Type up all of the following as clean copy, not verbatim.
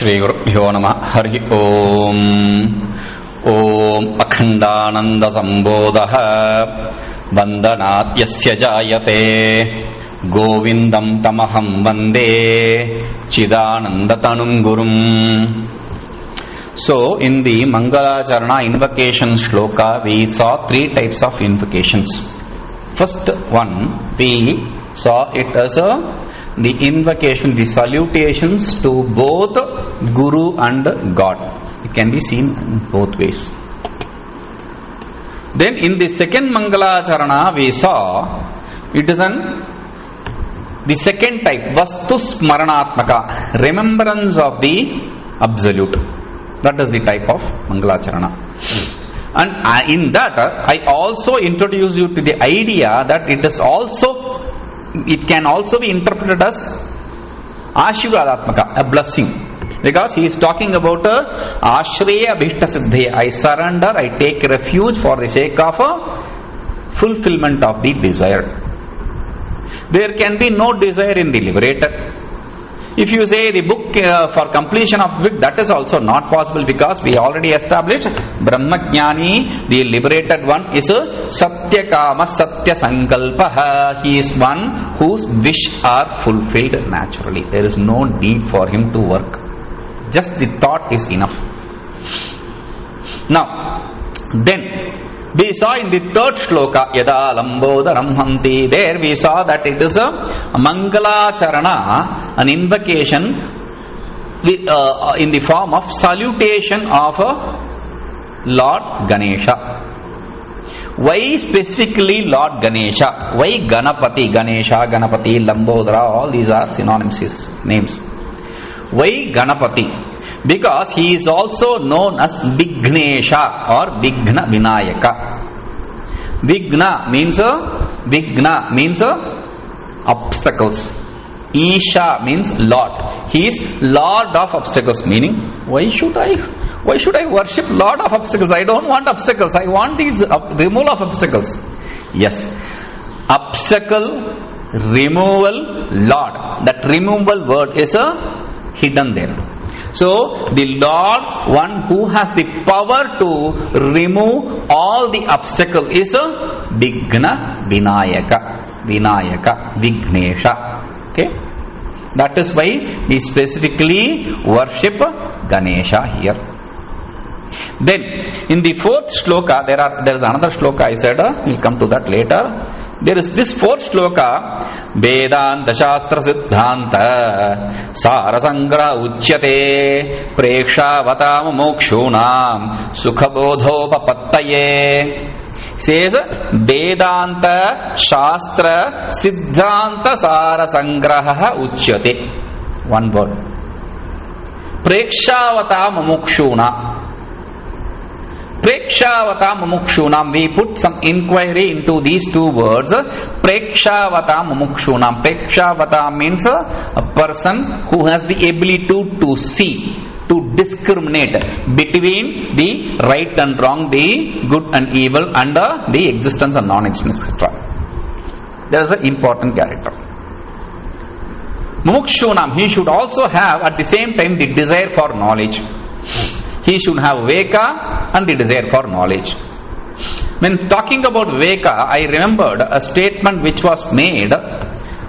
Shri Gurubhyo Namah Hari Om. Om Akhandananda Sambodha Vandanat Yasya Jayate Govindam Tamaham Vande Chidananda Tanum Gurum. So, in the Mangalacharana invocation shloka, we saw three types of invocations. First one, we saw it as the invocation, the salutations to both Guru and God. It can be seen in both ways. Then in the second Mangalacharana, we saw it is the second type, Vastu Smaranatmaka, remembrance of the Absolute. That is the type of Mangalacharana. And in that, I also introduce you to the idea that it can also be interpreted as Ashirvadatmaka, a blessing. Because he is talking about Ashreya Bhishta Siddhya. I surrender, I take refuge for the sake of fulfillment of the desire. There can be no desire in the liberator. If you say the book for completion of the book, that is also not possible, because we already established Brahmajnani, the liberated one, is Satya Kama Satya Sankalpa. He is one whose wish are fulfilled naturally. There is no need for him to work. Just the thought is enough. Now, then we saw in the third shloka, Yada Lambodaram Hanti, there we saw that it is a Mangalacharana, an invocation in the form of salutation of Lord Ganesha. Why specifically Lord Ganesha? Why Ganapati, Ganesha, Ganapati, Lambodara, all these are synonymous names. Why Ganapati? Because he is also known as Vignesha or Vigna Vinayaka. Vigna means obstacles. Isha means Lord. He is Lord of obstacles. Meaning, why should I worship Lord of obstacles? I don't want obstacles. I want these removal of obstacles. Yes, obstacle removal Lord. That removal word is hidden there. So, the Lord, one who has the power to remove all the obstacle, is a Vigna Vinayaka, Vignesha. Okay? That is why we specifically worship Ganesha here. Then, in the fourth shloka, there is another shloka I said, we'll come to that later. There is this fourth shloka, Vedanta Shastra Siddhanta Sarasangra Uchyate Prekshavatam Mokshunam Sukhabodhopapattaye. Says Vedanta Shastra Siddhanta Sarasangraha Uchyate. One word. Prekshavatam Mokshunam. Prekshavata mumukshunam. We put some inquiry into these two words. Prekshavata mumukshunam. Prekshavata means a person who has the ability to see, to discriminate between the right and wrong, the good and evil, and the existence and non-existence, etc. There is an important character. Mumukshunam. He should also have at the same time the desire for knowledge. He should have Veka and the desire for knowledge. When talking about Veka, I remembered a statement which was made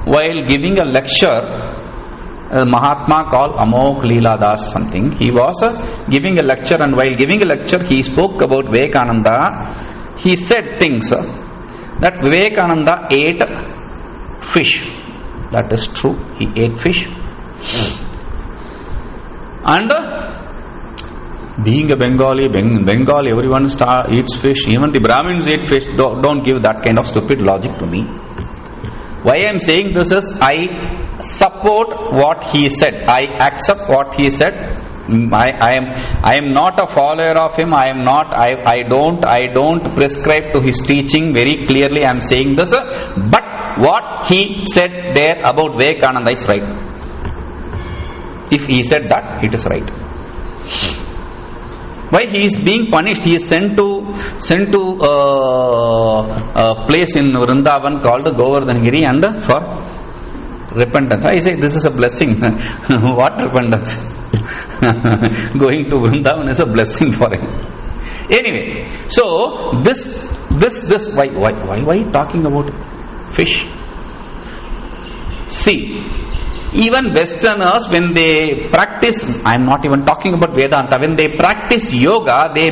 while giving a lecture. A Mahatma called Amok Leela Das something. He was giving a lecture, and while giving a lecture, he spoke about Vivekananda. He said things that Vivekananda ate fish. That is true. He ate fish. And being a Bengali, everyone eats fish. Even the Brahmins eat fish. Don't give that kind of stupid logic to me. Why I am saying this is, I support what he said. I accept what he said. I am not a follower of him. I don't prescribe to his teaching very clearly. I am saying this. But what he said there about Vivekananda is right. If he said that, it is right. Why he is being punished? He is sent to a place in Vrindavan called Govardhanagiri, and for repentance. I say this is a blessing. What repentance? Going to Vrindavan is a blessing for him. Anyway, so this why talking about fish? See, even Westerners, when they practice, I am not even talking about Vedanta, when they practice yoga, they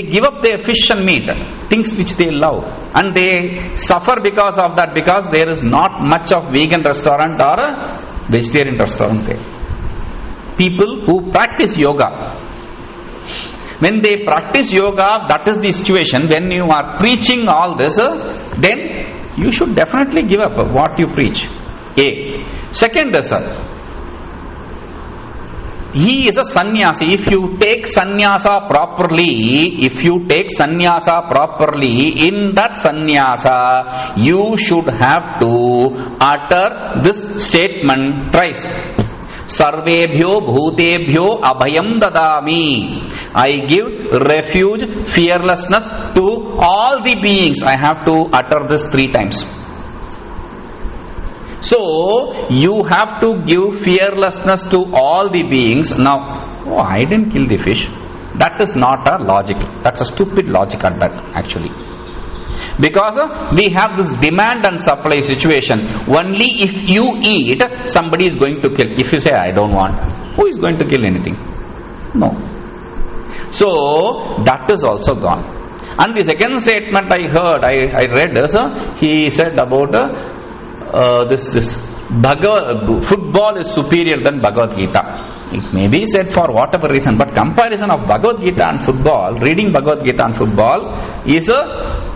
give up their fish and meat, things which they love, and they suffer because of that, because there is not much of vegan restaurant or a vegetarian restaurant there. People who practice yoga, when they practice yoga, that is the situation. When you are preaching all this, then you should definitely give up what you preach. A. Second is, he is a sannyasi. If you take sannyasa properly, in that sannyasa, you should have to utter this statement thrice. Sarvebhyo bhutebhyo abhayam dadami. I give refuge, fearlessness to all the beings. I have to utter this 3 times. So, you have to give fearlessness to all the beings. Now, I didn't kill the fish. That is not a logic. That's a stupid logic at that, actually. Because we have this demand and supply situation. Only if you eat, somebody is going to kill. If you say, I don't want, who is going to kill anything? No. So, that is also gone. And the second statement I heard, I read is, he said about football is superior than Bhagavad Gita. It may be said for whatever reason, but comparison of Bhagavad Gita and football, reading Bhagavad Gita and football is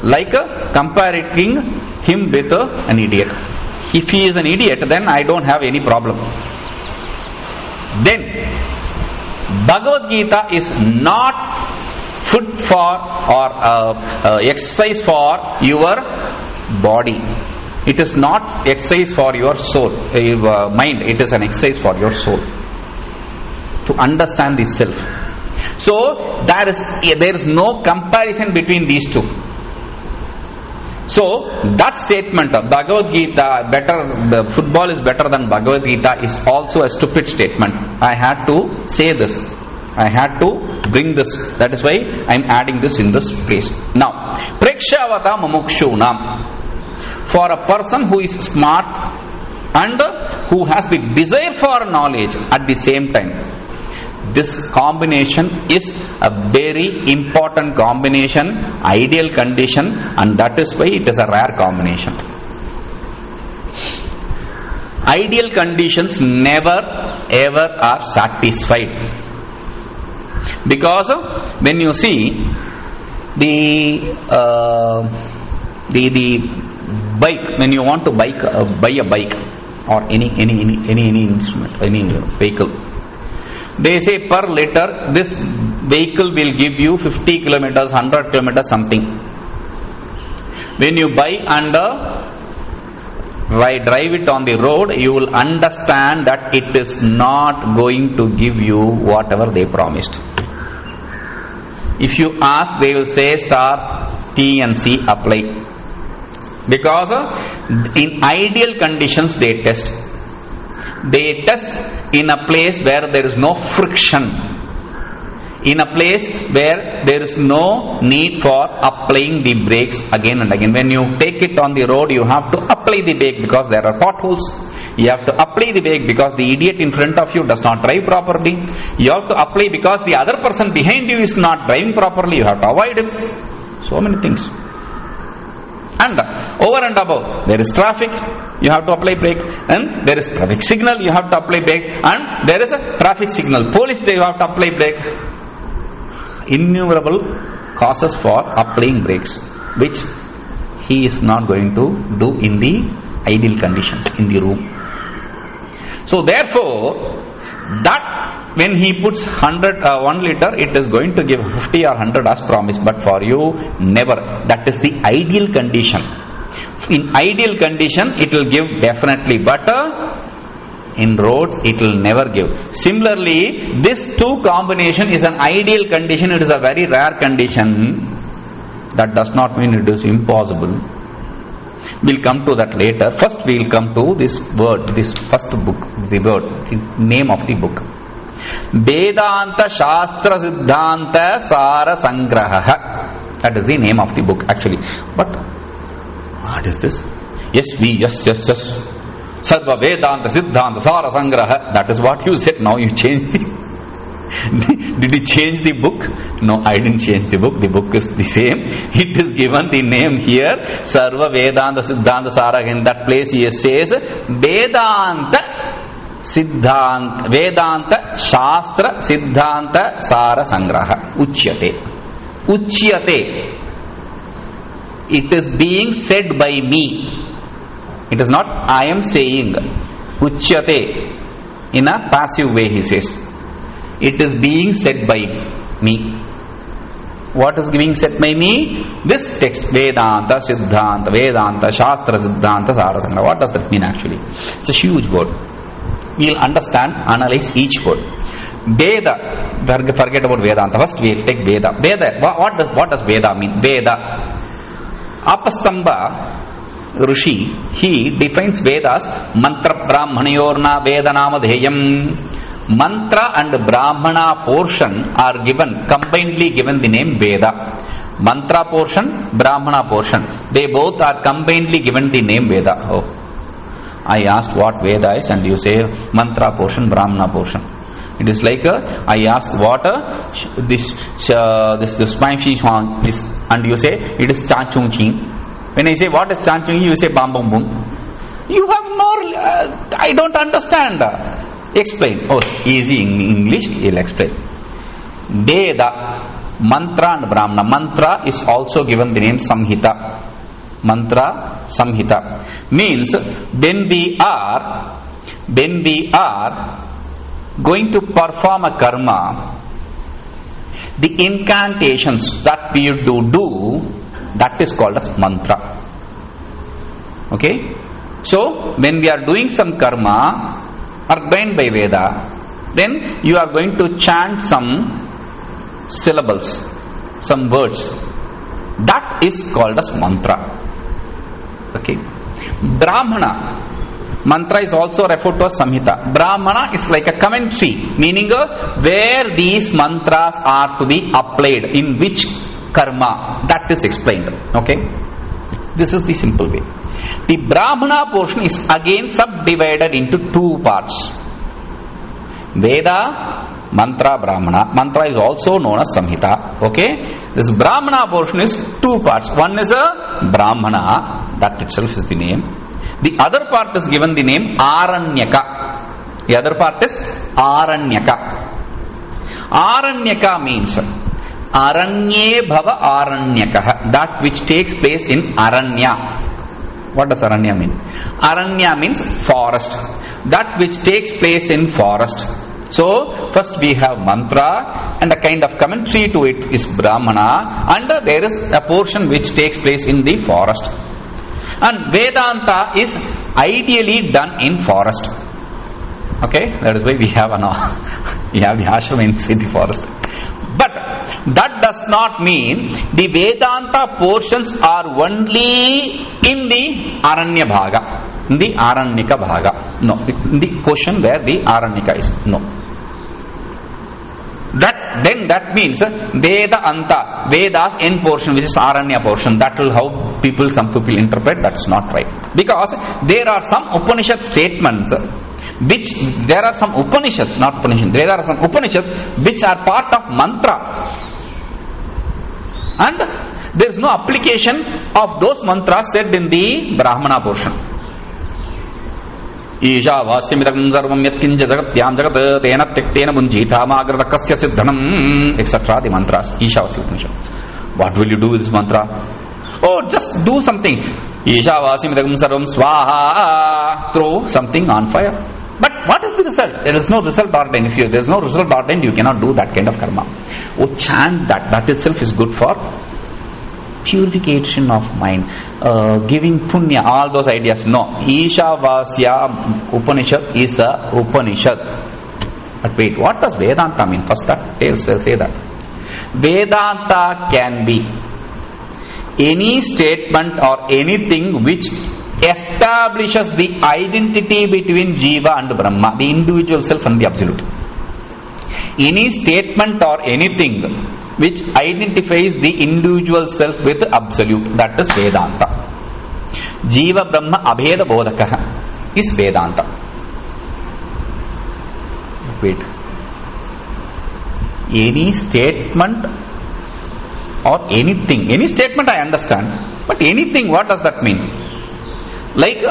like comparing him with an idiot. If he is an idiot, then I don't have any problem. Then Bhagavad Gita is not food for or exercise for your body. It is not exercise for your soul, your mind. It is an exercise for your soul, to understand the self. So there is no comparison between these two. So that statement of Bhagavad Gita the football is better than Bhagavad Gita is also a stupid statement. I had to say this. I had to bring this. That is why I am adding this in this place. Now, Prekshavata Mamukshunam. For a person who is smart and who has the desire for knowledge at the same time, this combination is a very important combination, ideal condition, and that is why it is a rare combination. Ideal conditions never ever are satisfied, because when you see the bike, when you want to buy a bike or any instrument, any vehicle, they say per liter this vehicle will give you 50 kilometers, 100 kilometers, something. When you buy and drive it on the road, you will understand that it is not going to give you whatever they promised. If you ask, they will say star T and C apply. Because in ideal conditions they test. They test in a place where there is no friction, in a place where there is no need for applying the brakes again and again. When you take it on the road, you have to apply the brake because there are potholes. You have to apply the brake because the idiot in front of you does not drive properly. You have to apply because the other person behind you is not driving properly. You have to avoid him. So many things. And over and above, there is traffic, you have to apply brake, and there is traffic signal, you have to apply brake, and there is a traffic signal, police, they have to apply brake. Innumerable causes for applying brakes, which he is not going to do in the ideal conditions in the room. So therefore, that when he puts 1 liter, it is going to give 50 or 100 as promised, but for you, never. That is the ideal condition. In ideal condition, it will give definitely, but in roads, it will never give. Similarly, this two combination is an ideal condition. It is a very rare condition. That does not mean it is impossible. We'll come to that later. First we'll come to this word, this first book, the word, the name of the book. Vedanta Shastra Siddhanta Sara Sangraha. That is the name of the book actually. But what is this? Yes. Sarva Vedanta Siddhanta Sara Sangraha. That is what you said. Now you changed the Did you change the book? No, I didn't change the book. The book is the same. It is given the name here, Sarva Vedanta Siddhanta Sara. In that place he says Vedanta Siddhanta, Vedanta Shastra Siddhanta Sara Sangraha. Uchyate. It is being said by me. It is not I am saying. Uchyate. In a passive way he says. It is being said by me. What is being said by me? This text, Vedanta, Siddhanta, Vedanta, Shastra, Siddhanta, Sarasanga. What does that mean actually? It's a huge word. We'll understand, analyze each word. Veda, forget about Vedanta. First we'll take Veda. Veda, what does Veda mean? Veda. Apastamba Rishi, he defines Vedas, Mantra Brahmanayorna Vedanama Dheyam. Mantra and Brahmana portion are given, combinedly given the name Veda. Mantra portion, Brahmana portion. They both are combinedly given the name Veda. Oh, I asked what Veda is and you say Mantra portion, Brahmana portion. It is like I ask what this Spanshi is and you say it is Chanchung Ching. When I say what is Chanchung, you say Bam Bum Bum. You have no, I don't understand. Explain. Oh, easy in English, he'll explain. Veda, Mantra and Brahmana. Mantra is also given the name Samhita. Mantra, Samhita. Means when we are going to perform a karma, the incantations that we do, that is called as mantra. Okay? So, when we are doing some karma, ordained by Veda, then you are going to chant some syllables, some words. That is called as mantra. Okay. Brahmana. Mantra is also referred to as Samhita. Brahmana is like a commentary, meaning where these mantras are to be applied, in which karma. That is explained. Okay. This is the simple way. The Brahmana portion is again subdivided into two parts. Veda, Mantra, Brahmana. Mantra is also known as Samhita. Okay? This Brahmana portion is two parts. One is a Brahmana, that itself is the name. The other part is given the name Aranyaka. The other part is Aranyaka. Aranyaka means Aranye Bhava Aranyaka, that which takes place in Aranya. What does Aranya mean? Aranya means forest. That which takes place in forest. So, first we have mantra and a kind of commentary to it is Brahmana, and there is a portion which takes place in the forest. And Vedanta is ideally done in forest. Okay? That is why we have the ashram in the forest. But that does not mean the Vedanta portions are only in the Aranya Bhaga, in the Aranyaka Bhaga. No, in the portion where the Aranyaka is. No. That means Veda Anta, Veda's end portion, which is Aranya portion. That will how some people interpret. That's not right. Because there are some Upanishad statements which there are some Upanishads, not Upanishads, there are some Upanishads which are part of mantra, and there is no application of those mantras said in the Brahmana portion. Isha vasyamidam sarvam yatkinja jagatyam jagat tena tektena bunjita magradakasya siddhanam, etc. The mantras, Isha Upanishad. What will you do with this mantra? Oh, just do something. Isha vasyamidam sarvam swaha, throw something on fire. But what is the result? There is no result ordained. If there is no result ordained, you cannot do that kind of karma. Oh, chant that. That itself is good for purification of mind, giving punya, all those ideas. No. Ishavasya Upanishad is a Upanishad. But wait, what does Vedanta mean? First that, say that. Vedanta can be any statement or anything which establishes the identity between Jiva and Brahma, the individual self and the absolute. Any statement or anything which identifies the individual self with absolute, that is Vedanta. Jiva Brahma Abheda Bodhakaha is Vedanta. Wait. Any statement or anything, any statement I understand, but anything, what does that mean? Like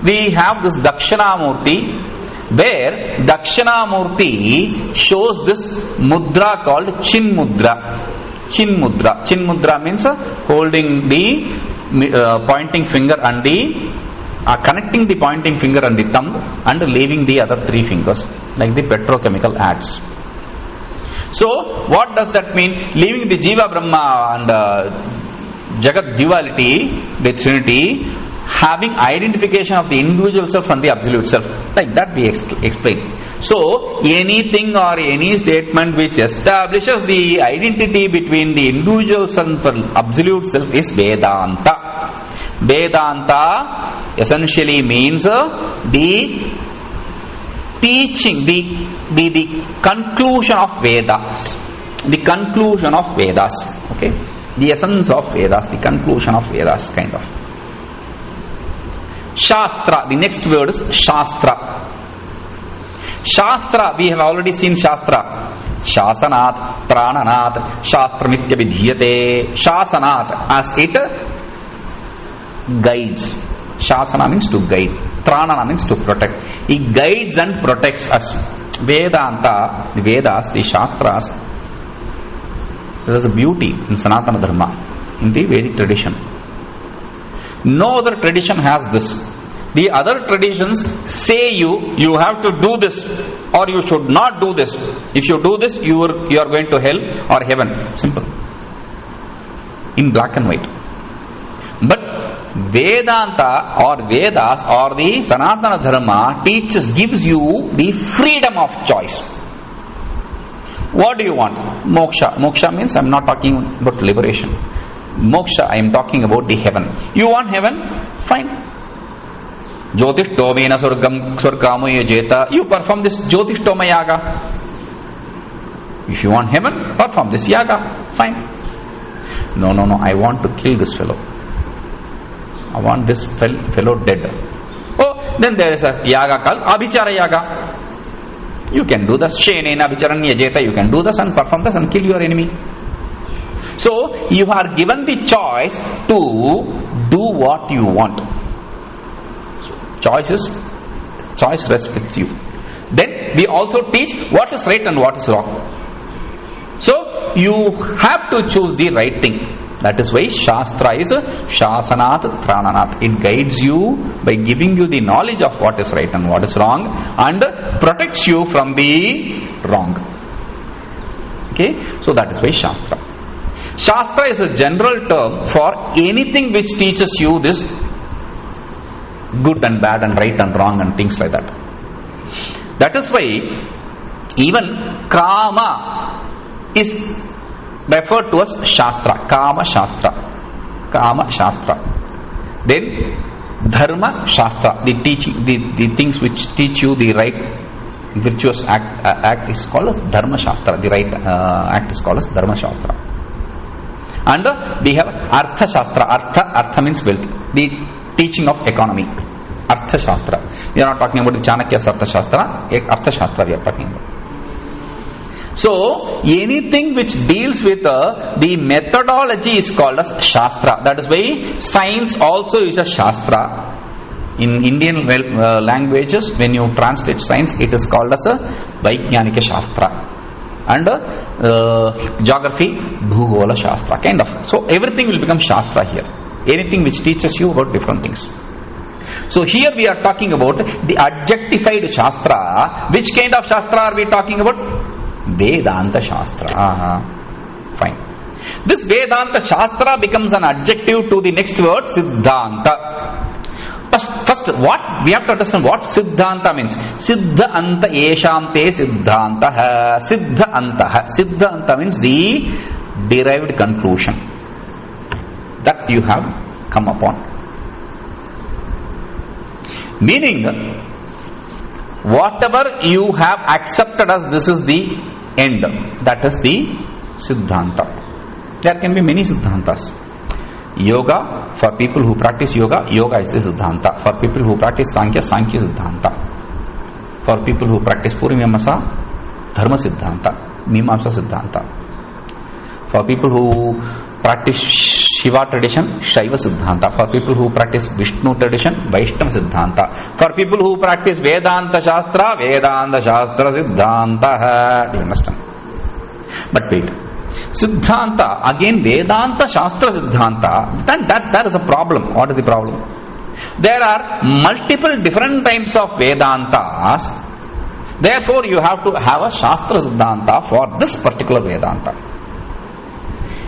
we have this Dakshinamurti, where Dakshinamurti shows this mudra called Chin Mudra. Chin Mudra. Chin Mudra means holding the pointing finger and connecting the pointing finger and the thumb and leaving the other three fingers, like the petrochemical ads. So, what does that mean? Leaving the Jiva Brahma and Jagat duality, the Trinity, having identification of the individual self and the absolute self. Like that we explain. So, anything or any statement which establishes the identity between the individual self and absolute self is Vedanta. Vedanta essentially means the teaching, the conclusion of Vedas. The conclusion of Vedas. Okay? The essence of Vedas, the conclusion of Vedas, kind of. Shastra, the next word is Shastra. Shastra, we have already seen Shastra. Shasanat, Prananat, Shastra Nitya Vidhyate. Shasanat, as it guides. Shasana means to guide. Pranana means to protect. It guides and protects us. Vedanta, the Vedas, the Shastras, there is a beauty in Sanatana Dharma, in the Vedic tradition. No other tradition has this. The other traditions say you have to do this or you should not do this. If you do this, you are going to hell or heaven. Simple. In black and white. But Vedanta or Vedas or the Sanatana Dharma gives you the freedom of choice. What do you want? Moksha. Moksha means I am not talking about liberation. Moksha, I am talking about the heaven. You want heaven? Fine. Jyotish Tomena Surgamo Yajeta. You perform this Jyotish Toma Yaga. If you want heaven, perform this Yaga. Fine. No. I want to kill this fellow. I want this fellow dead. Oh, then there is a Yaga called Abhichara Yaga. You can do this. Shenena Abhicharanya Jeta. You can do this and perform this and kill your enemy. So, you are given the choice to do what you want. Choice respects you. Then, we also teach what is right and what is wrong. So, you have to choose the right thing. That is why Shastra is Shasanat Prananat. It guides you by giving you the knowledge of what is right and what is wrong and protects you from the wrong. Okay? So, that is why Shastra. Shastra is a general term for anything which teaches you this good and bad and right and wrong and things like that. That is why even Kama is referred to as Shastra. Kama Shastra. Kama Shastra. Then Dharma Shastra. The teaching, the things which teach you the right virtuous act is called as Dharma Shastra. The right act is called as Dharma Shastra. And we have Artha Shastra. Artha means wealth. The teaching of economy. Artha Shastra. We are not talking about the Chanakya's Artha Shastra. Artha Shastra we are talking about. So, anything which deals with the methodology is called as Shastra. That is why science also is a Shastra. In Indian languages, when you translate science, it is called as a Vaijnanika Shastra. And geography, Bhugola Shastra, kind of. So everything will become Shastra here. Anything which teaches you about different things. So here we are talking about the adjectified Shastra. Which kind of Shastra are we talking about? Vedanta Shastra. Fine. This Vedanta Shastra becomes an adjective to the next word, Siddhanta. First, what we have to understand what Siddhanta means. Siddha anta eshamte Siddhanta. Siddha anta. Siddha anta means the derived conclusion that you have come upon. Meaning, whatever you have accepted as this is the end, that is the Siddhanta. There can be many Siddhantas. Yoga, for people who practice yoga, yoga is the Siddhanta. For people who practice Sankhya, Sankhya Siddhanta. For people who practice Purimamasa, Dharma Siddhanta, Mimamsa Siddhanta. For people who practice Shiva tradition, Shaiva Siddhanta. For people who practice Vishnu tradition, Vaishnava Siddhanta. For people who practice Vedanta Shastra, Vedanta Shastra Siddhanta. Do you understand? But wait, Siddhanta, again Vedanta Shastra Siddhanta, then that is a problem. What is the problem? There are multiple different types of Vedantas. Therefore, you have to have a Shastra Siddhanta for this particular Vedanta.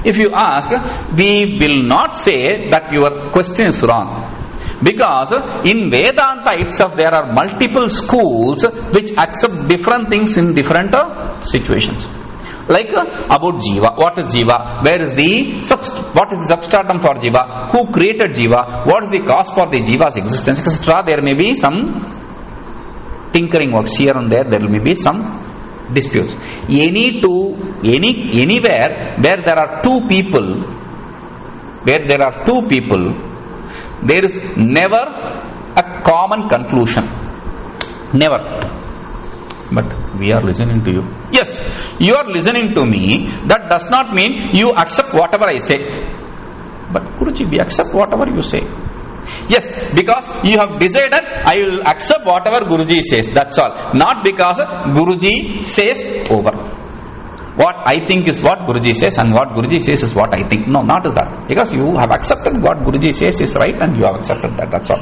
If you ask, we will not say that your question is wrong. Because in Vedanta itself, there are multiple schools which accept different things in different situations. Like about Jiva. What is Jiva? What is the substratum for Jiva? Who created Jiva? What is the cause for the Jiva's existence, etc. There may be some tinkering works here and there. There may be some disputes. Anywhere where there are two people, there is never a common conclusion. Never. But we are listening to you. Yes, you are listening to me. That does not mean you accept whatever I say. But Guruji, we accept whatever you say. Yes, because you have decided I will accept whatever Guruji says. That's all. Not because Guruji says over. What I think is what Guruji says, and what Guruji says is what I think. No, not that. Because you have accepted what Guruji says is right, and you have accepted that. That's all.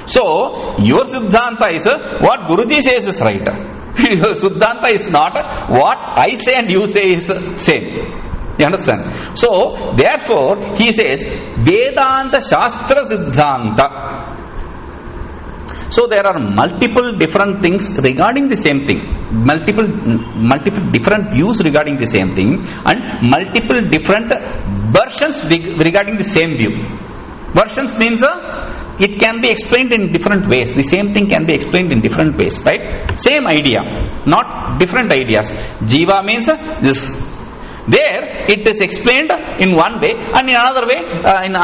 So, your Siddhanta is what Guruji says is right. Your Siddhanta is not what I say and you say is same. You understand? So, therefore, he says Vedanta Shastra Siddhanta. So, there are multiple different things regarding the same thing. Multiple different views regarding the same thing, and multiple different versions regarding the same view. Versions means it can be explained in different ways. The same thing can be explained in different ways, right? Same idea, not different ideas. Jiva means this. There it is explained in one way, and in another way, in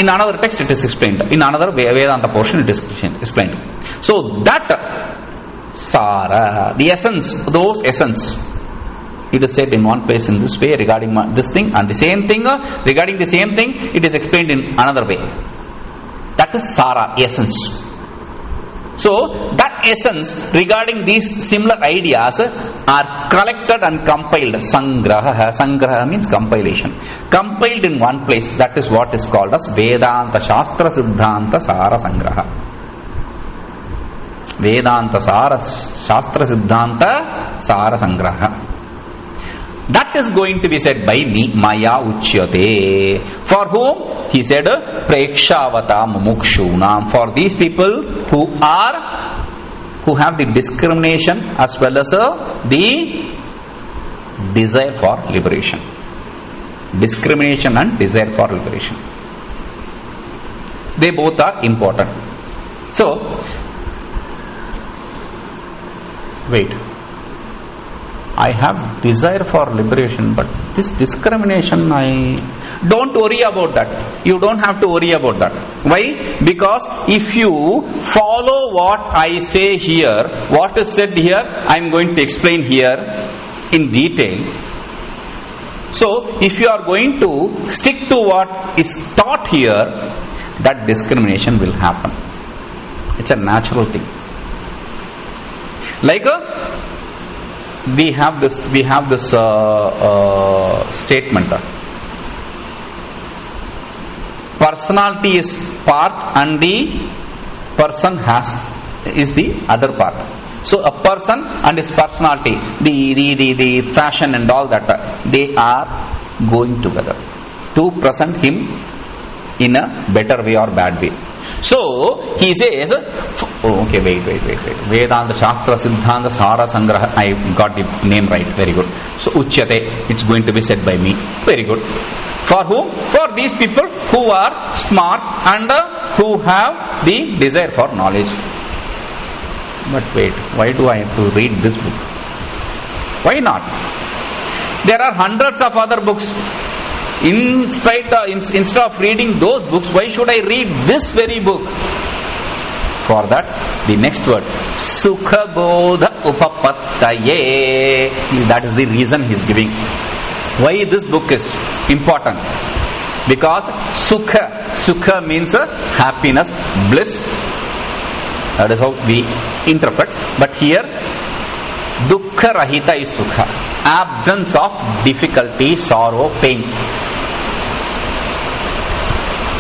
another text it is explained. In another Vedanta portion it is explained. So that Sara, the essence, those essence, it is said in one place in this way regarding this thing, and the same thing regarding the same thing it is explained in another way. That is Sara, essence. So, that essence regarding these similar ideas are collected and compiled. Sangraha. Sangraha means compilation. Compiled in one place. That is what is called as Vedanta Shastra Siddhanta Sara Sangraha. Vedanta Shastra Siddhanta Sara Sangraha. That is going to be said by me, Maya Uchyate. For whom? He said, Prekshavata Mumukshunam. For these people who have the discrimination as well as the desire for liberation. Discrimination and desire for liberation. They both are important. So, wait. I have desire for liberation, but this discrimination, don't worry about that. You don't have to worry about that. Why? Because if you follow what I say here, what is said here, I am going to explain here in detail. So, if you are going to stick to what is taught here, that discrimination will happen. It's a natural thing. Like we have this statement. Personality is part and the person is the other part. So a person and his personality, the fashion and all that, they are going together to present him in a better way or bad way. So he says, okay, wait. Vedanta Shastra Siddhanta Sara Sangraha. I got the name right. Very good. So Uchyate, it's going to be said by me. Very good. For whom? For these people who are smart and who have the desire for knowledge. But wait, why do I have to read this book? Why not? There are hundreds of other books. Instead of reading those books, why should I read this very book? For that, the next word, Sukha Bodha Upapattaye. That is the reason he is giving. Why this book is important? Because Sukha means happiness, bliss. That is how we interpret. But here, Dukkha Rahita is Sukha. Absence of difficulty, sorrow, pain.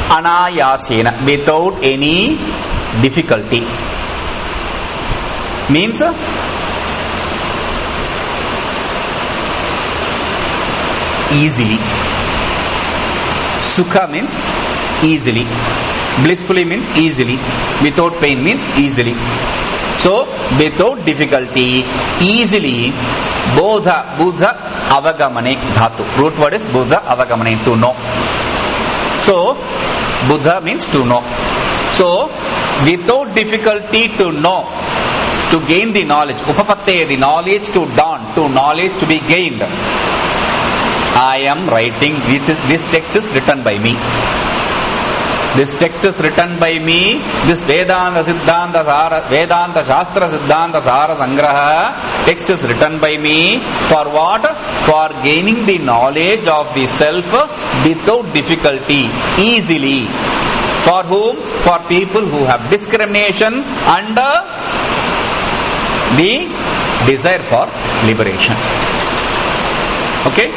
Anayasena, without any difficulty. Means easily. Sukha means easily. Blissfully means easily. Without pain means easily. So, without difficulty, easily, Bodha Avagamane Dhatu. Root word is Bodha Avagamane, to know. So, Buddha means to know. So, without difficulty to know, to gain the knowledge, Upapatte, the knowledge to dawn, to knowledge to be gained. I am writing, this text is written by me. This text is written by me. This Vedanta Shastra Siddhanta Sara Sangraha text is written by me. For what? For gaining the knowledge of the self without difficulty, easily. For whom? For people who have discrimination and the desire for liberation. Okay?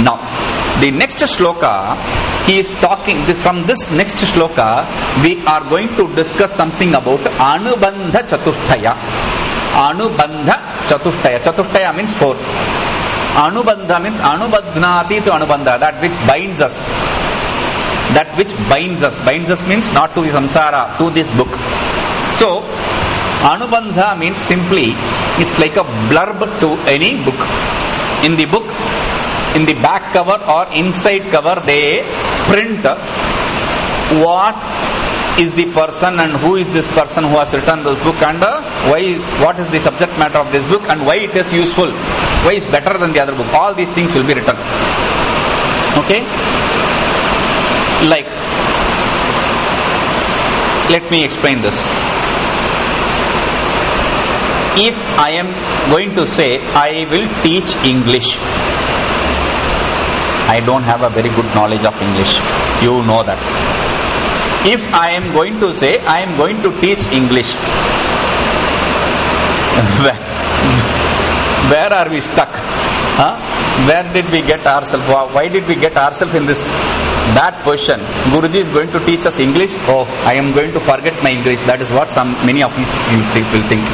Now, the next shloka, he is talking, from this next shloka, we are going to discuss something about Anubandha Chatushtaya. Anubandha Chatushtaya. Chatushtaya means 4. Anubandha means Anubadhnati to Anubandha, that which binds us. That which binds us. Binds us means not to the samsara, to this book. So, Anubandha means simply, it's like a blurb to any book. In the book, in the back cover or inside cover, they print what is the person and who is this person who has written this book and what is the subject matter of this book and why it is useful, why it's better than the other book. All these things will be written. Okay? Like, let me explain this. If I am going to say I will teach English, I don't have a very good knowledge of English. You know that. If I am going to say I am going to teach English, where are we stuck? Where did we get ourselves? Why did we get ourselves in this bad position? Guruji is going to teach us English. Oh, I am going to forget my English. That is what many of you people think.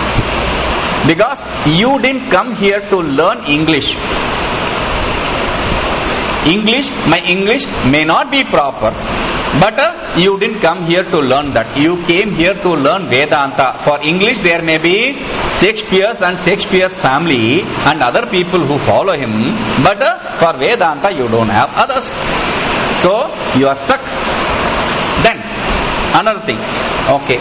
Because you didn't come here to learn English. My English may not be proper, but you didn't come here to learn that. You came here to learn Vedanta. For English there may be Shakespeare's and Shakespeare's family and other people who follow him, but for Vedanta you don't have others. So you are stuck. Then another thing, okay,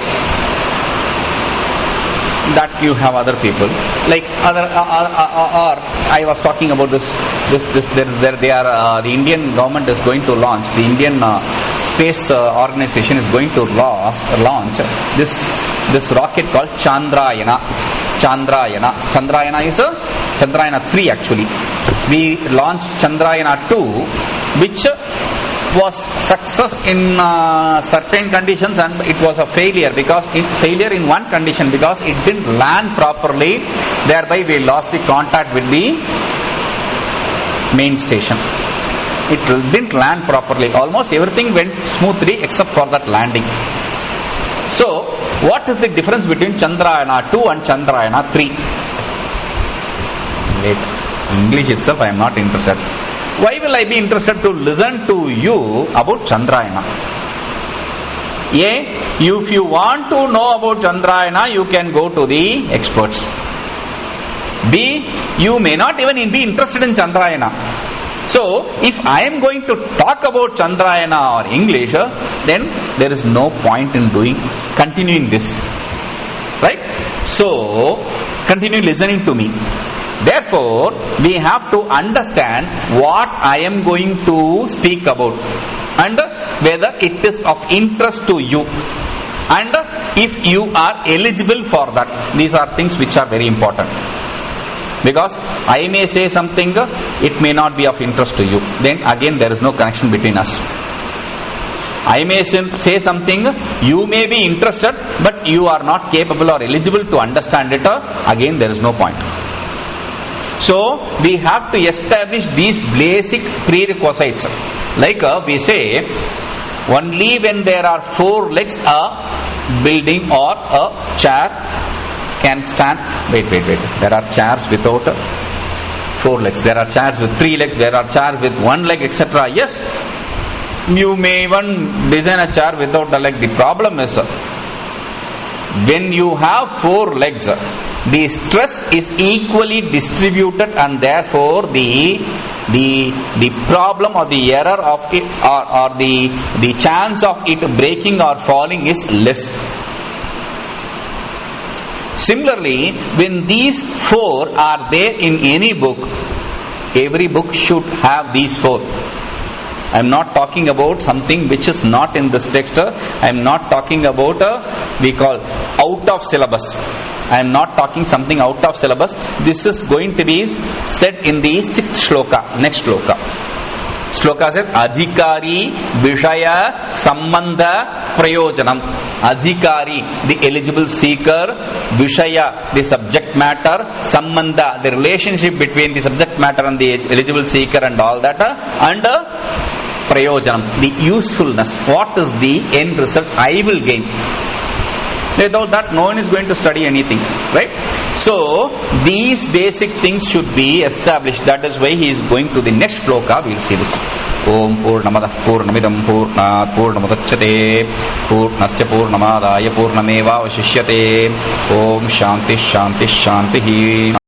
that you have other people like other or I was talking about this they are the Indian government is going to launch, the Indian space organization is going to launch this rocket called Chandrayana is Chandrayana 3 actually. We launched Chandrayana 2, which was success in certain conditions and it was a failure failure in one condition because it didn't land properly. Thereby we lost the contact with the main station. It didn't land properly. Almost everything went smoothly except for that landing. So what is the difference between Chandrayana 2 and Chandrayana 3? Wait, English itself I am not interested. Why will I be interested to listen to you about Chandrayana? If you want to know about Chandrayana, you can go to the experts. B, you may not even be interested in Chandrayana. So, if I am going to talk about Chandrayana or English, then there is no point in continuing this. Right? So, continue listening to me. Therefore, we have to understand what I am going to speak about and whether it is of interest to you and if you are eligible for that. These are things which are very important. Because I may say something, it may not be of interest to you. Then again there is no connection between us. I may say something, you may be interested, but you are not capable or eligible to understand it. Again there is no point. So we have to establish these basic prerequisites. Like we say, only when there are 4 legs a building or a chair can stand. Wait. There are chairs without 4 legs. There are chairs with 3 legs. There are chairs with 1 leg, etc. Yes, you may even design a chair without a leg. The problem is, when you have 4 legs, the stress is equally distributed, and therefore the problem or the error of it or the chance of it breaking or falling is less. Similarly, when these 4 are there in any book, every book should have these 4. I am not talking about something which is not in this text. I am not talking about we call out of syllabus. I am not talking something out of syllabus. This is going to be said in the 6th shloka, next shloka. Shloka says, Adhikari Vishaya Sambandha Prayojanam. Adhikari, the eligible seeker. Vishaya, the subject matter. Sambandha, the relationship between the subject matter and the eligible seeker and all that. And Prayojanam, the usefulness. What is the end result I will gain? Without that, no one is going to study anything. Right? So, these basic things should be established. That is why he is going to the next shloka. We will see this. Om Purnamadah Purnamidam Purnat Purnamuddachyate Purnasya Purnamadaya Purnameva Vashishyate. Om Shanti Shanti Shanti.